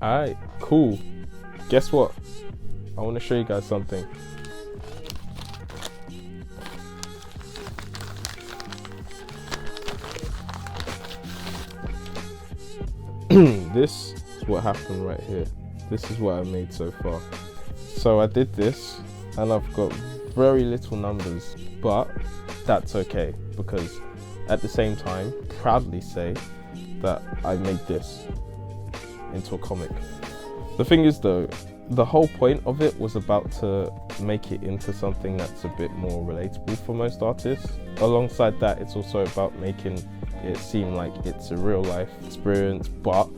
Alright, cool. Guess what? I want to show you guys something. This is what happened right here. This is what I made so far. So I did this and I've got very little numbers, but that's okay because at the same time, proudly say that I made this into a comic. The thing is though, the whole point of it was about to make it into something that's a bit more relatable for most artists. Alongside that, it's also about making it seem like it's a real life experience, but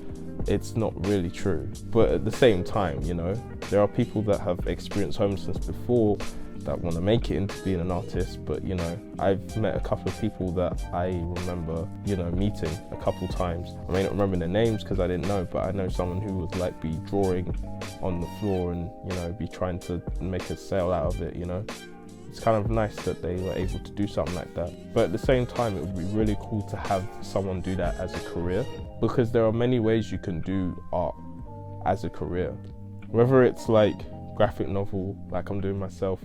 it's not really true. But at the same time, you know, there are people that have experienced homelessness before that want to make it into being an artist, but you know, I've met a couple of people that I remember, you know, meeting a couple times. I may not remember their names because I didn't know, but I know someone who would like be drawing on the floor and, you know, be trying to make a sale out of it, you know. It's kind of nice that they were able to do something like that. But at the same time, it would be really cool to have someone do that as a career, because there are many ways you can do art as a career. Whether it's like graphic novel, like I'm doing myself,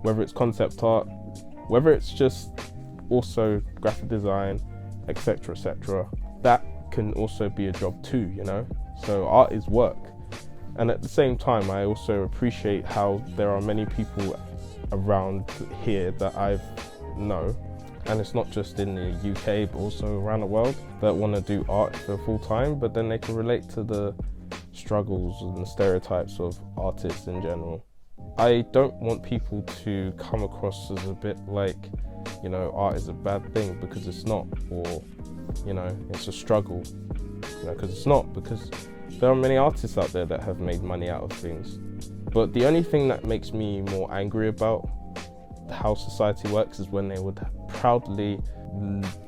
whether it's concept art, whether it's just also graphic design, etc., etc. That can also be a job too, you know? So art is work. And at the same time, I also appreciate how there are many people around here that I know, and it's not just in the UK, but also around the world, that want to do art for full time, but then they can relate to the struggles and the stereotypes of artists in general. I don't want people to come across as a bit like, you know, art is a bad thing, because it's not, or, you know, it's a struggle, you know, because it's not, because there are many artists out there that have made money out of things. But the only thing that makes me more angry about how society works is when they would proudly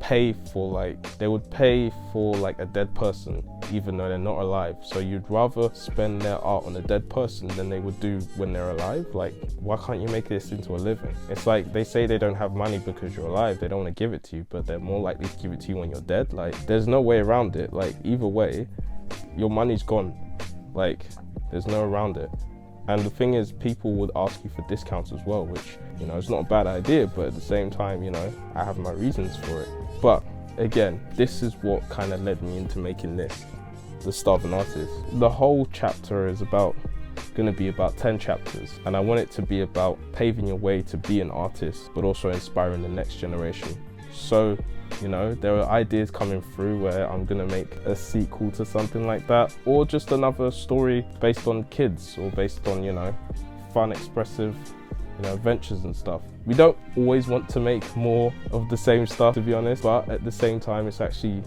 pay for a dead person even though they're not alive. So you'd rather spend their art on a dead person than they would do when they're alive. Like, why can't you make this into a living? It's like they say they don't have money because you're alive, they don't want to give it to you, but they're more likely to give it to you when you're dead. Like, there's no way around it. Like, either way, your money's gone. Like, there's no around it. And the thing is, people would ask you for discounts as well, which, you know, it's not a bad idea, but at the same time, you know, I have my reasons for it. But again, this is what kind of led me into making this, The Starving Artist. The whole chapter is going to be about 10 chapters, and I want it to be about paving your way to be an artist, but also inspiring the next generation. So, you know, there are ideas coming through where I'm gonna make a sequel to something like that, or just another story based on kids, or based on, you know, fun, expressive, you know, adventures and stuff. We don't always want to make more of the same stuff, to be honest, but at the same time, it's actually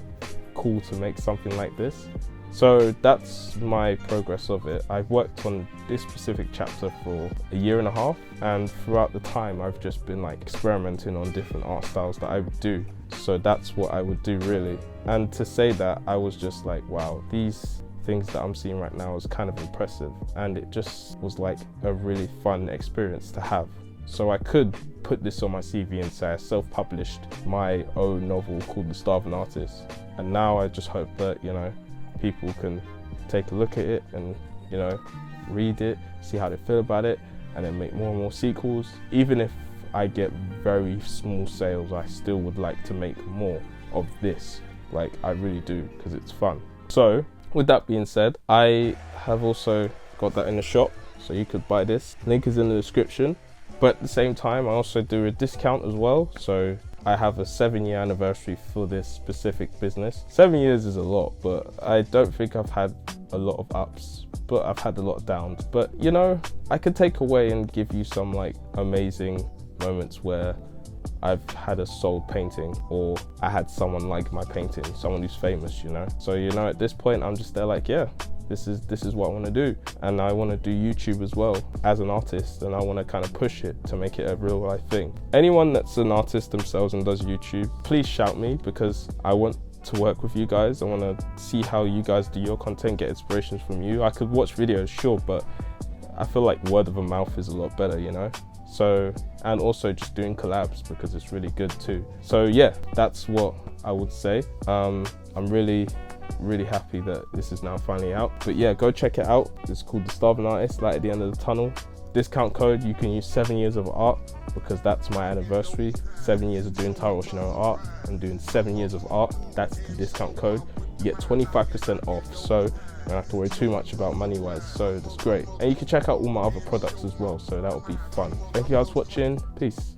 cool to make something like this. So that's my progress of it. I've worked on this specific chapter for a year and a half, and throughout the time I've just been like experimenting on different art styles that I would do. So that's what I would do really. And to say that, I was just like, wow, these things that I'm seeing right now is kind of impressive, and it just was like a really fun experience to have. So I could put this on my CV and say I self-published my own novel called The Starving Artist. And now I just hope that, you know, people can take a look at it and, you know, read it, see how they feel about it, and then make more and more sequels. Even if I get very small sales, I still would like to make more of this. Like, I really do, because it's fun. So with that being said, I have also got that in the shop, so you could buy this. Link is in the description. But at the same time, I also do a discount as well. So I have a 7-year anniversary for this specific business. 7 years is a lot, but I don't think I've had a lot of ups, but I've had a lot of downs. But, you know, I could take away and give you some like amazing moments where I've had a sold painting, or I had someone like my painting, someone who's famous, you know? So, you know, at this point, I'm just there like, yeah, this is what I want to do. And I want to do YouTube as well as an artist, and I want to kind of push it to make it a real life thing. Anyone that's an artist themselves and does YouTube, please shout me, because I want to work with you guys. I want to see how you guys do your content, get inspirations from you. I could watch videos, sure, but I feel like word of mouth is a lot better, you know? So, and also just doing collabs, because it's really good too. So yeah, that's what I would say. I'm really really happy that this is now finally out. But yeah, go check it out. It's called The Starving Artist, Light at the End of the Tunnel. Discount code, you can use 7 years of art, because that's my anniversary. 7 years of doing Taro Oshino art. I'm doing 7 years of art. That's the discount code. You get 25% off, so you don't have to worry too much about money wise, so that's great. And you can check out all my other products as well, so that will be fun. Thank you guys for watching. Peace.